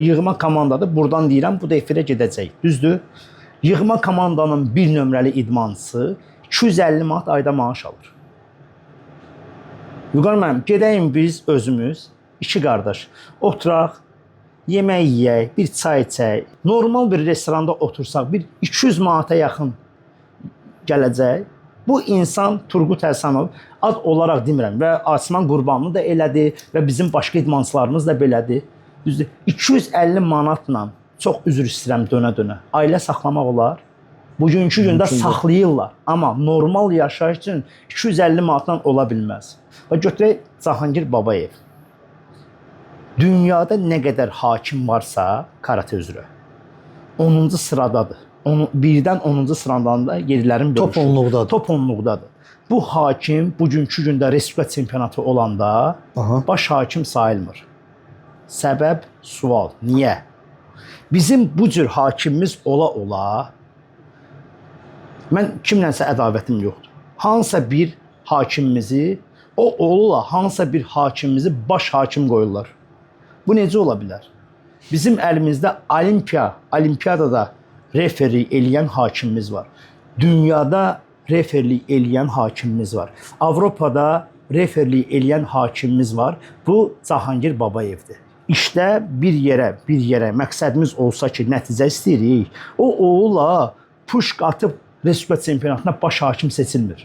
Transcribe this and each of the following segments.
Yığma komandadır. Buradan deyirəm, bu da efirə gedəcək. Düzdür? Yığma komandanın bir nömrəli idmançısı 250 manat ayda maaş alır. Vüqar müəllim, gedəyim biz özümüz, iki qardaş, oturaq, yemək yeyək, bir çay içək. Normal bir restoranda otursaq, bir 200 manata yaxın gələcək. Bu insan Turqut Həsənov ad olaraq demirəm və Asiman Qurbanlı da elədi və bizim başqa idmançılarımız da belədir. Düzdür? 250 manatla, çox üzr istəyirəm dönə-dönə, ailə saxlamaq olar. Bugünkü gündə saxlayırlar. Amma normal yaşayış üçün 250 manatla ola bilməz. Və götürək Cahangir Babayev. Dünyada nə qədər hakim varsa karate üzrə 10-cu sıradadır. Birdən 10-cu sıradan da yerlərin bölüşür. Top onluqdadır. Bu hakim bugünkü gündə Respublika çempionatı olanda baş hakim sayılmır. Səbəb sual. Niyə? Bizim bu cür hakimimiz ola-ola mən kimlənsə ədavətim yoxdur. Hansısa bir hakimimizi, o ola hansısa bir hakimimizi baş hakim qoyurlar. Bu necə ola bilər? Bizim əlimizdə olimpiyadada referlik eləyən hakimimiz var. Dünyada referlik eləyən hakimimiz var. Avropada referlik eləyən hakimimiz var. Bu Cahangir Babayevdir. İşdə bir yerə məqsədimiz olsa ki, nəticə istəyirik, o oğula puşk atıb Respublika çempionatına baş hakim seçilmir.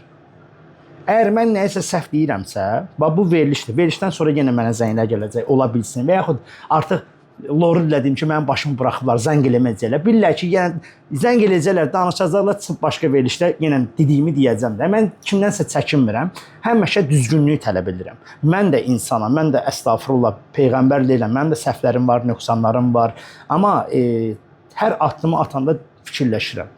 Əgər mən nəyisə səhv deyirəmsə, bu verilişdir. Verilişdən sonra yenə mənə zənglər gələcək, ola bilsin. Və yaxud artıq Loril dedim ki, mənim başımı buraxıblar, zəng eləməyəcəklər. Bilirlər ki, yenə zəng eləyəcəklər, danışacaqlar, çıxıb başqa verilişdə yenə dediyimi deyəcəm də. Mən kimdənsə çəkinmirəm, həmişə düzgünlüyü tələb edirəm. Mən də insanam, mən də əstağfurullah, peyğəmbər deyiləm, mənim də səhvlərim var, nöqsanlarım var. Amma hər addımı atanda fikirləşirəm.